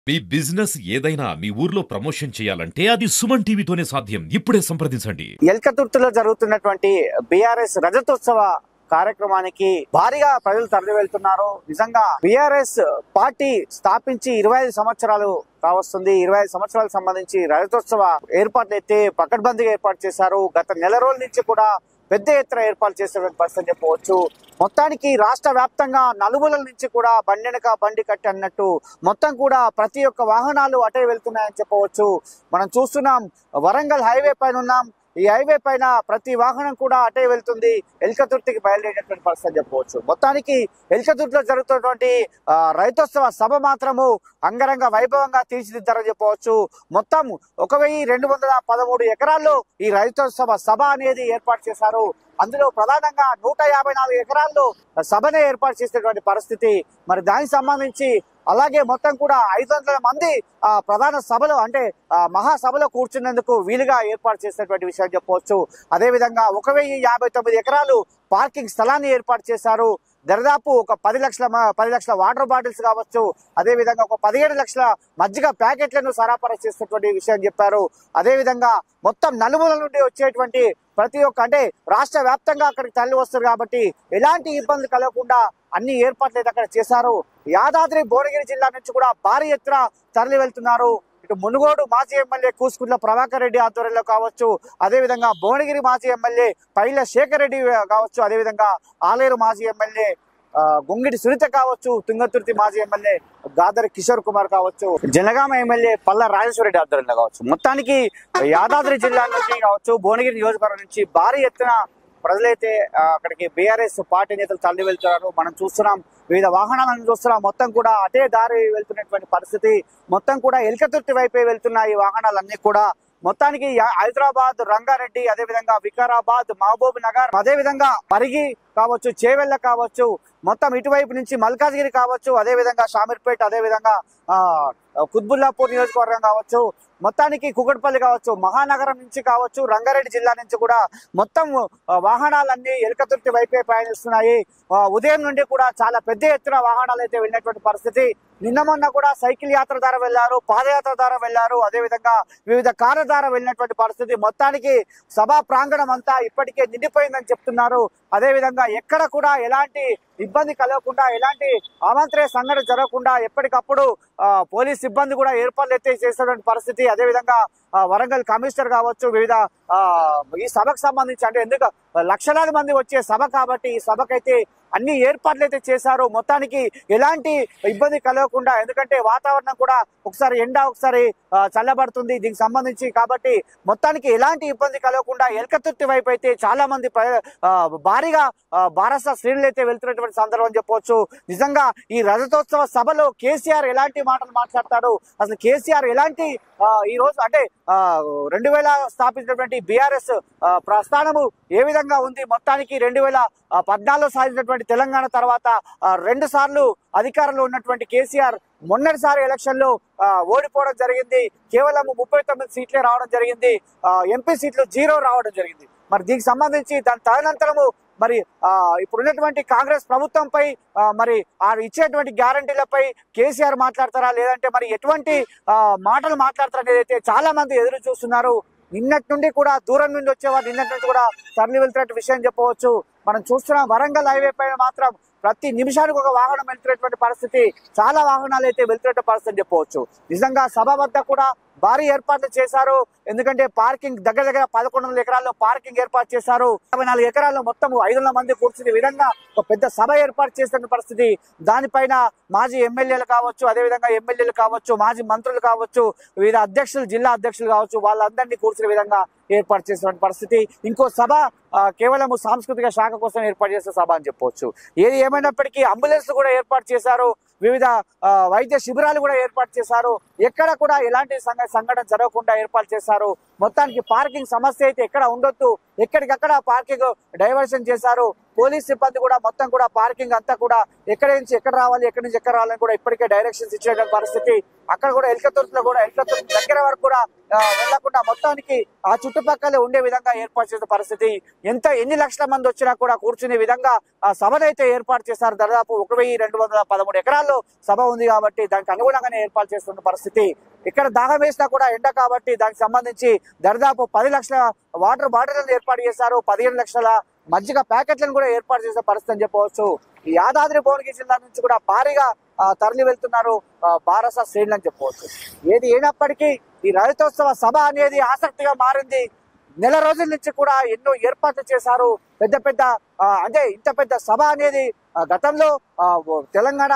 మీ business ఏదైనా మీ ఊర్లో promotion చేయాలంటే అది సుమన్ టీవీతోనే సాధ్యం. ఇప్పుడే సంప్రదించండి. ఎల్కతుర్తిలో జరుగుతున్నటువంటి బీఆర్ఎస్ రజతోత్సవ కార్యక్రమానికి భారీగా ప్రజలు తరలి వెళ్తున్నారు. నిజంగా బీఆర్ఎస్ పార్టీ స్థాపించి 25 సంవత్సరాలు కావస్తుంది. 25 సంవత్సరాలకు సంబంధించి రజతోత్సవ ఏర్పాట్లు అయితే పకడ్బందీగా ఏర్పాటు చేశారు. గత నెల రోజుల నుంచి కూడా పెద్ద ఎత్తున ఏర్పాటు చేసేటువంటి పరిస్థితి చెప్పవచ్చు. మొత్తానికి రాష్ట్ర వ్యాప్తంగా నలుమూలల నుంచి కూడా బండెనక బండి కట్టి అన్నట్టు మొత్తం కూడా ప్రతి ఒక్క వాహనాలు అటే వెళ్తున్నాయని చెప్పవచ్చు. మనం చూస్తున్నాం, వరంగల్ హైవే పైన ఉన్నాం. ఈ హైవే పైన ప్రతి వాహనం కూడా అటే వెళ్తుంది. ఎల్కతుర్తికి బయలుదేరేటువంటి పరిస్థితి చెప్పవచ్చు. మొత్తానికి ఎల్కతుర్తిలో జరుగుతున్నటువంటి రైతోత్సవ సభ మాత్రము అంగరంగ వైభవంగా తీర్చిదిద్దారని చెప్పవచ్చు. మొత్తం 1213 ఎకరాల్లో ఈ రైతోత్సవ సభ అనేది ఏర్పాటు చేశారు. అందులో ప్రధానంగా 154 ఎకరాల్లో సభనే ఏర్పాటు చేసినటువంటి పరిస్థితి. మరి దానికి సంబంధించి అలాగే మొత్తం కూడా 500 మంది ప్రధాన సభలో అంటే మహాసభలో కూర్చునేందుకు వీలుగా ఏర్పాటు చేసినటువంటి విషయం చెప్పవచ్చు. అదేవిధంగా 1059 ఎకరాలు పార్కింగ్ స్థలాన్ని ఏర్పాటు చేశారు. దరిదాపు ఒక 10 లక్షల వాటర్ బాటిల్స్ కావచ్చు, అదేవిధంగా ఒక 17 లక్షల మజ్జిగ ప్యాకెట్లను సరఫరా చేసినటువంటి విషయం చెప్పారు. అదేవిధంగా మొత్తం నలుమూల నుండి వచ్చేటువంటి ప్రతి ఒక్క అంటే రాష్ట్ర వ్యాప్తంగా అక్కడికి తరలి వస్తారు కాబట్టి ఎలాంటి ఇబ్బందులు కలగకుండా అన్ని ఏర్పాట్లు అయితే అక్కడ చేశారు. యాదాద్రి భువనగిరి జిల్లా నుంచి కూడా భారీ ఎత్తున తరలి వెళ్తున్నారు. ఇటు మునుగోడు మాజీ ఎమ్మెల్యే కూసుకుంట్ల ప్రభాకర్ రెడ్డి ఆధ్వర్యంలో కావచ్చు, అదేవిధంగా భువనగిరి మాజీ ఎమ్మెల్యే పైల శేఖర్ రెడ్డి కావచ్చు, అదేవిధంగా ఆలేరు మాజీ ఎమ్మెల్యే గొంగిడి సునీత కావచ్చు, తుంగతుర్తి మాజీ ఎమ్మెల్యే గాదరి కిషోర్ కుమార్ కావచ్చు, జనగామ ఎమ్మెల్యే పల్ల రాజేశ్వర రెడ్డి ఆధ్వర్యంలో కావచ్చు. మొత్తానికి యాదాద్రి జిల్లా నుంచి కావచ్చు, భువనగిరి నియోజకవర్గం నుంచి భారీ ఎత్తున ప్రజలైతే అక్కడికి బీఆర్ఎస్ పార్టీ నేతలు తరలి వెళ్తున్నారు. మనం చూస్తున్నాం, వివిధ వాహనాలను చూస్తున్నాం. మొత్తం కూడా అటే దారి వెళ్తున్నటువంటి పరిస్థితి. మొత్తం కూడా ఎల్కతుర్తి వైపే వెళ్తున్న ఈ వాహనాలన్నీ కూడా మొత్తానికి హైదరాబాద్, రంగారెడ్డి, అదేవిధంగా వికారాబాద్, మహబూబ్ నగర్, అదేవిధంగా పరిగి కావచ్చు, చేవెళ్ళ కావచ్చు, మొత్తం ఇటువైపు నుంచి మల్కాజ్గిరి కావచ్చు, అదేవిధంగా షామీర్పేట్, అదేవిధంగా కుత్బుల్లాపూర్ నియోజకవర్గం కావచ్చు, మొత్తానికి కుకట్పల్లి కావచ్చు, మహానగరం నుంచి కావచ్చు, రంగారెడ్డి జిల్లా నుంచి కూడా మొత్తం వాహనాలన్నీ ఎల్కతుర్తి వైపే ప్రయాణిస్తున్నాయి. ఉదయం నుండి కూడా చాలా పెద్ద ఎత్తున వాహనాలు అయితే వెళ్ళినటువంటి పరిస్థితి. నిన్న మొన్న కూడా సైకిల్ యాత్ర ద్వారా వెళ్లారు, పాదయాత్ర ద్వారా వెళ్లారు, అదేవిధంగా వివిధ కార్ల ద్వారా వెళ్ళినటువంటి పరిస్థితి. మొత్తానికి సభా ప్రాంగణం అంతా ఇప్పటికే నిండిపోయిందని చెప్తున్నారు. అదేవిధంగా ఎక్కడ కూడా ఎలాంటి ఇబ్బంది కలగకుండా, ఎలాంటి అవాంతర సంఘటన జరగకుండా ఎప్పటికప్పుడు పోలీస్ సిబ్బంది కూడా ఏర్పాట్లు అయితే చేసేటువంటి పరిస్థితి. అదేవిధంగా వరంగల్ కమిషనర్ కావచ్చు, వివిధ ఈ సభకు సంబంధించి అంటే ఎందుకు లక్షలాది మంది వచ్చే సభ కాబట్టి ఈ సభకైతే అన్ని ఏర్పాట్లు అయితే చేశారు. మొత్తానికి ఎలాంటి ఇబ్బంది కలగకుండా, ఎందుకంటే వాతావరణం కూడా ఒకసారి ఎండ ఒకసారి చల్లబడుతుంది దీనికి సంబంధించి కాబట్టి మొత్తానికి ఎలాంటి ఇబ్బంది కలగకుండా ఎల్కతుర్తి వైపు అయితే చాలా మంది భారీగా బారస శ్రేణులు అయితే వెళ్తున్నటువంటి సందర్భం చెప్పవచ్చు. నిజంగా ఈ రజతోత్సవ సభలో కేసీఆర్ ఎలాంటి మాటలు మాట్లాడతాడు, అసలు కేసీఆర్ ఎలాంటి ఈ రోజు అంటే 2000 స్థాపించినటువంటి బీఆర్ఎస్ ప్రస్థానము ఏ విధంగా ఉంది, మొత్తానికి 2014లో సాధించినటువంటి తెలంగాణ తర్వాత 2 సార్లు అధికారంలో ఉన్నటువంటి కేసీఆర్ మొన్నటిసారి ఎలక్షన్ లో ఓడిపోవడం జరిగింది. కేవలం 39 సీట్లే రావడం జరిగింది. ఎంపీ సీట్లు 0 రావడం జరిగింది. మరి దీనికి సంబంధించి దాని తదనంతరము మరి ఇప్పుడున్నటువంటి కాంగ్రెస్ ప్రభుత్వంపై మరి ఇచ్చేటువంటి గ్యారంటీలపై కేసీఆర్ మాట్లాడతారా, లేదంటే మరి ఎటువంటి మాటలు మాట్లాడతారా అనేది అయితే చాలా మంది ఎదురు చూస్తున్నారు. నిన్నటి నుండి కూడా దూరం నుండి వచ్చేవారు నిన్నటి నుండి కూడా తరలి వెళ్తున్నట్టు విషయం చెప్పవచ్చు. మనం చూస్తున్నాం, వరంగల్ హైవే పైన మాత్రం ప్రతి నిమిషానికి ఒక వాహనం వెళ్తున్నటువంటి పరిస్థితి, చాలా వాహనాలు అయితే వెళ్తున్నట్టు పరిస్థితి చెప్పవచ్చు. నిజంగా సభ వద్ద కూడా భారీ ఏర్పాట్లు చేశారు. ఎందుకంటే పార్కింగ్ దగ్గర 1100 ఎకరాల్లో పార్కింగ్ ఏర్పాటు చేశారు. 54 ఎకరాల్లో మొత్తం 500 మంది కూర్చునే విధంగా ఒక పెద్ద సభ ఏర్పాటు చేసిన పరిస్థితి. దానిపైన మాజీ ఎమ్మెల్యేలు కావచ్చు, అదేవిధంగా ఎమ్మెల్యేలు కావచ్చు, మాజీ మంత్రులు కావచ్చు, వివిధ అధ్యక్షులు, జిల్లా అధ్యక్షులు కావచ్చు, వాళ్ళందరినీ కూర్చునే విధంగా ఏర్పాటు చేసిన పరిస్థితి. ఇంకో సభ కేవలం సాంస్కృతిక శాఖ కోసం ఏర్పాటు చేసిన సభ అని చెప్పవచ్చు. ఏది ఏమైనప్పటికీ అంబులెన్స్ కూడా ఏర్పాటు చేశారు, వివిధ వైద్య శిబిరాలు కూడా ఏర్పాటు చేశారు. ఎక్కడ కూడా ఎలాంటి సంఘటన జరగకుండా ఏర్పాటు చేశారు. మొత్తానికి పార్కింగ్ సమస్య అయితే ఎక్కడ ఉండొద్దు, ఎక్కడికక్కడ పార్కింగ్ డైవర్షన్ చేశారు. పోలీస్ సిబ్బంది కూడా మొత్తం కూడా పార్కింగ్ అంతా కూడా ఎక్కడి నుంచి ఎక్కడ రావాలి, ఎక్కడి నుంచి ఎక్కడ రావాలని కూడా ఇప్పటికే డైరెక్షన్స్ ఇచ్చే పరిస్థితి. అక్కడ కూడా ఎల్కతుర్తిలో కూడా ఎల్కతుర్తి దగ్గర వరకు కూడా వెళ్లకుండా మొత్తానికి ఆ చుట్టుపక్కల ఉండే విధంగా ఏర్పాటు చేసిన పరిస్థితి. ఎన్ని లక్షల మంది వచ్చినా కూడా కూర్చునే విధంగా ఆ సభనైతే ఏర్పాటు చేశారు. దాదాపు 1213 ఎకరాల్లో సభ ఉంది కాబట్టి దానికి అనుగుణంగానే ఏర్పాటు చేస్తున్న పరిస్థితి. ఇక్కడ దాహం వేసినా కూడా ఎండ కాబట్టి దానికి సంబంధించి దాదాపు 10 లక్షల వాటర్ బాటిల్ ఏర్పాటు చేశారు. 15 లక్షల మజ్జిగ ప్యాకెట్లను కూడా ఏర్పాటు చేసే పరిస్థితి అని చెప్పవచ్చు. ఈ యాదాద్రి భువనగిరి జిల్లా నుంచి కూడా భారీగా తరలి వెళ్తున్నారు బారస శ్రేణులు అని చెప్పవచ్చు. ఏది అయినప్పటికీ ఈ రజతోత్సవ సభ అనేది ఆసక్తిగా మారింది. నెల రోజుల నుంచి కూడా ఎన్నో ఏర్పాట్లు చేశారు. అంటే ఇంత పెద్ద సభ అనేది గతంలో తెలంగాణ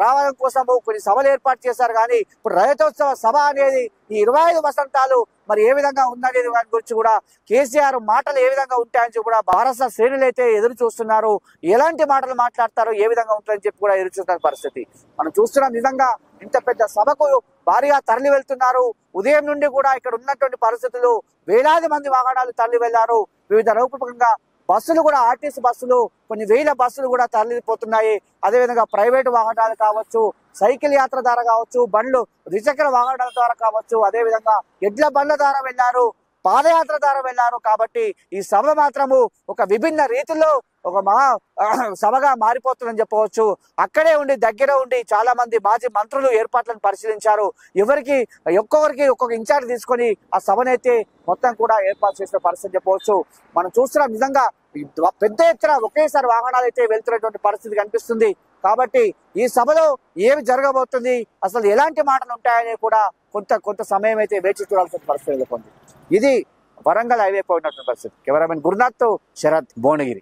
రావడం కోసము కొన్ని సభలు ఏర్పాటు చేశారు. కానీ ఇప్పుడు రజతోత్సవ సభ అనేది ఈ 25 వసంతాలు మరి ఏ విధంగా ఉందనేది దాని గురించి కూడా కేసీఆర్ మాటలు ఏ విధంగా ఉంటాయని కూడా బారస శ్రేణులు అయితే ఎదురు చూస్తున్నారు. ఎలాంటి మాటలు మాట్లాడతారో, ఏ విధంగా ఉంటుందని చెప్పి కూడా ఎదురు చూస్తున్న పరిస్థితి మనం చూస్తున్నాం. నిజంగా ఇంత పెద్ద సభకు భారీగా తరలి వెళ్తున్నారు. ఉదయం నుండి కూడా ఇక్కడ ఉన్నటువంటి పరిస్థితులు వేలాది మంది వాహనాలు తరలి వెళ్లారు. వివిధ రూపకంగా బస్సులు కూడా, ఆర్టీసీ బస్సులు కొన్ని వేల బస్సులు కూడా తరలిపోతున్నాయి. అదేవిధంగా ప్రైవేటు వాహనాలు కావచ్చు, సైకిల్ యాత్ర ద్వారా కావచ్చు, బండ్లు ద్విచక్ర వాహనాల ద్వారా కావచ్చు, అదేవిధంగా ఎడ్ల బండ్ల ద్వారా వెళ్లారు, పాదయాత్ర ద్వారా వెళ్లారు. కాబట్టి ఈ సభ మాత్రము ఒక విభిన్న రీతిలో ఒక మహా సభగా మారిపోతుందని చెప్పవచ్చు. అక్కడే ఉండి దగ్గర ఉండి చాలా మంది మాజీ మంత్రులు ఏర్పాట్లను పరిశీలించారు. ఒక్కొక్కరికి ఒక్కొక్క ఇన్ఛార్జ్ తీసుకొని ఆ సభనైతే మొత్తం కూడా ఏర్పాటు చేసిన పరిస్థితి చెప్పవచ్చు. మనం చూస్తున్నాం నిజంగా పెద్ద ఎత్తున ఒకేసారి వాహనాలు అయితే వెళ్తున్నటువంటి పరిస్థితి కనిపిస్తుంది. కాబట్టి ఈ సభలో ఏమి జరగబోతుంది, అసలు ఎలాంటి మాటలు ఉంటాయని కూడా కొంత సమయం అయితే వేచి చూడాల్సిన పరిస్థితి నెలకొంది. ఇది వరంగల్ హైవే పోయినటువంటి పరిస్థితి. కెమెరామెన్ గురునాథ్ తో శరత్, భువనగిరి.